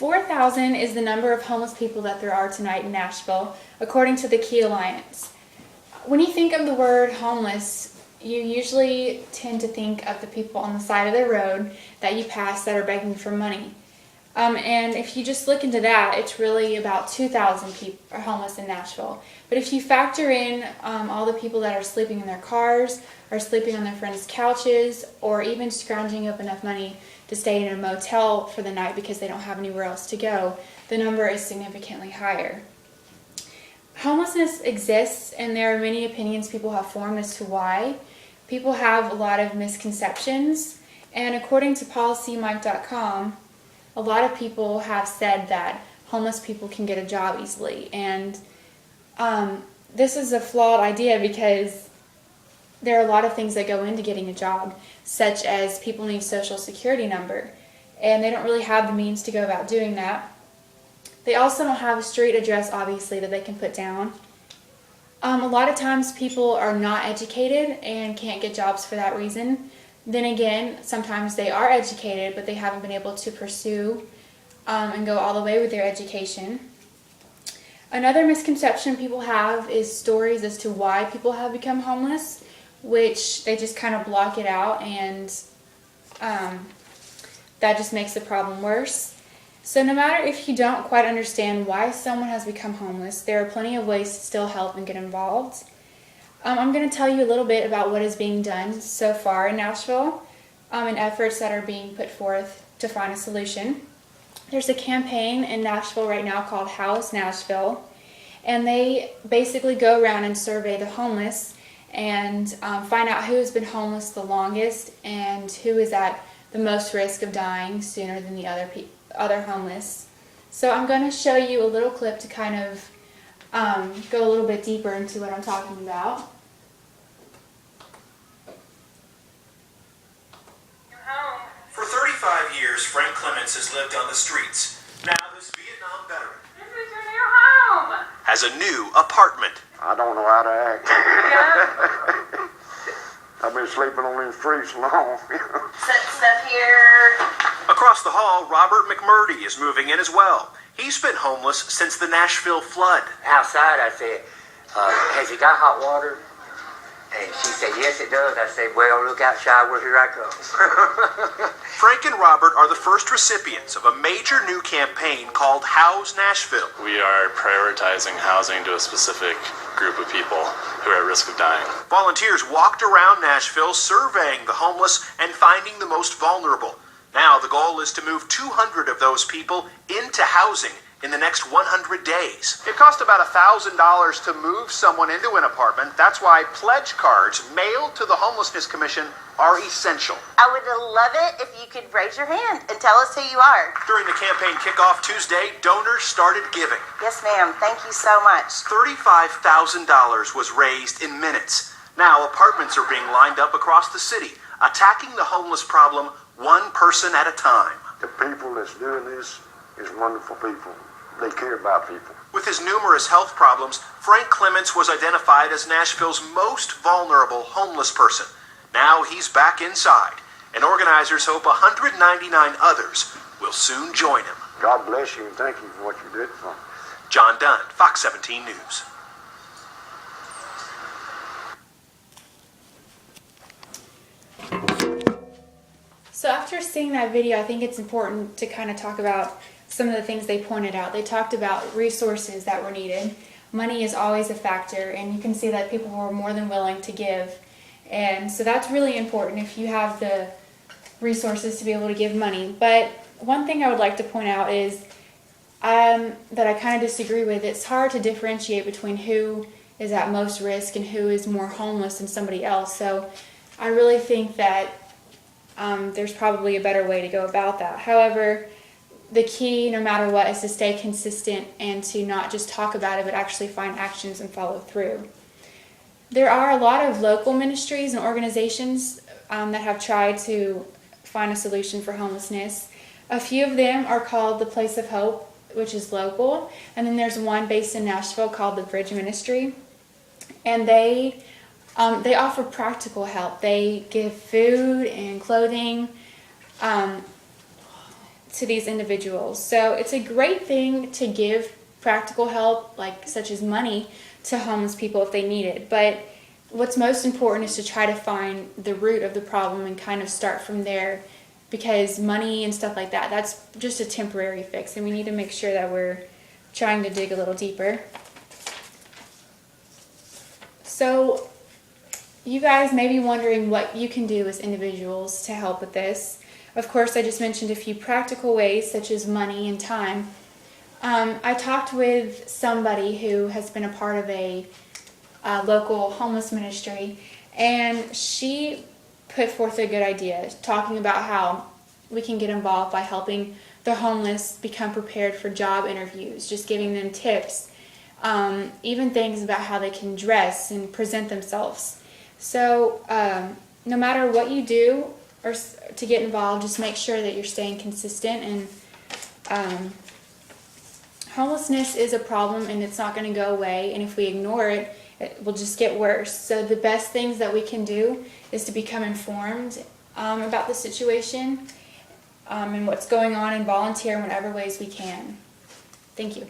4,000 is the number of homeless people that there are tonight in Nashville, according to the Key Alliance. When you think of the word homeless, you usually tend to think of the people on the side of the road that you pass that are begging for money. And if you just look into that, it's really about 2,000 people are homeless in Nashville. But if you factor in all the people that are sleeping in their cars, or sleeping on their friends' couches, or even scrounging up enough money to stay in a motel for the night because they don't have anywhere else to go, the number is significantly higher. Homelessness exists, and there are many opinions people have formed as to why. People have a lot of misconceptions, and according to PolicyMike.com, a lot of people have said that homeless people can get a job easily, and this is a flawed idea because there are a lot of things that go into getting a job, such as people need a social security number, and they don't really have the means to go about doing that. They also don't have a street address, obviously, that they can put down. A lot of times people are not educated and can't get jobs for that reason. Then again, sometimes they are educated, but they haven't been able to pursue and go all the way with their education. Another misconception people have is stories as to why people have become homeless, which they just kind of block it out, and that just makes the problem worse. So no matter if you don't quite understand why someone has become homeless, there are plenty of ways to still help and get involved. I'm going to tell you a little bit about what is being done so far in Nashville and efforts that are being put forth to find a solution. There's a campaign in Nashville right now called House Nashville, and they basically go around and survey the homeless and find out who has been homeless the longest and who is at the most risk of dying sooner than the other homeless. So I'm going to show you a little clip to kind of go a little bit deeper into what I'm talking about. For 35 years, Frank Clements has lived on the streets. Now this Vietnam veteran This is your new home. has a new apartment. I don't know how to act. Yeah. I've been sleeping on these streets long. Set stuff here. Across the hall, Robert McMurdy is moving in as well. He's been homeless since the Nashville flood. Outside, I said, has it got hot water? And she said, yes, it does. I said, well, look outside, well, here I come. Frank and Robert are the first recipients of a major new campaign called House Nashville. We are prioritizing housing to a specific group of people who are at risk of dying. Volunteers walked around Nashville surveying the homeless and finding the most vulnerable. Now the goal is to move 200 of those people into housing in the next 100 days. It costs about $1,000 to move someone into an apartment. That's why pledge cards mailed to the Homelessness Commission are essential. I would love it if you could raise your hand and tell us who you are. During the campaign kickoff Tuesday, donors started giving. Yes, ma'am. Thank you so much. $35,000 was raised in minutes. Now apartments are being lined up across the city, attacking the homeless problem one person at a time. The people that's doing this is wonderful people. They care about people. With his numerous health problems, Frank Clements was identified as Nashville's most vulnerable homeless person. Now he's back inside, and organizers hope 199 others will soon join him. God bless you and thank you for what you did for me. John Dunn, Fox 17 News. So after seeing that video, I think it's important to kind of talk about some of the things they pointed out. They talked about resources that were needed. Money is always a factor, and you can see that people were more than willing to give. And so that's really important if you have the resources to be able to give money. But one thing I would like to point out is that I kind of disagree with. It's hard to differentiate between who is at most risk and who is more homeless than somebody else. So I really think that there's probably a better way to go about that. However, the key, no matter what, is to stay consistent and to not just talk about it, but actually find actions and follow through. There are a lot of local ministries and organizations that have tried to find a solution for homelessness. A few of them are called the Place of Hope, which is local, and then there's one based in Nashville called the Bridge Ministry, and they offer practical help. They give food and clothing to these individuals. So it's a great thing to give practical help, like such as money, to homeless people if they need it. But what's most important is to try to find the root of the problem and kind of start from there, because money and stuff like that, that's just a temporary fix, and we need to make sure that we're trying to dig a little deeper. So you guys may be wondering what you can do as individuals to help with this. Of course, I just mentioned a few practical ways, such as money and time. I talked with somebody who has been a part of a local homeless ministry, and she put forth a good idea, talking about how we can get involved by helping the homeless become prepared for job interviews, just giving them tips, even things about how they can dress and present themselves. So no matter what you do or to get involved, just make sure that you're staying consistent. And homelessness is a problem, and it's not going to go away, and if we ignore it, it will just get worse. So the best things that we can do is to become informed about the situation and what's going on, and volunteer in whatever ways we can. Thank you.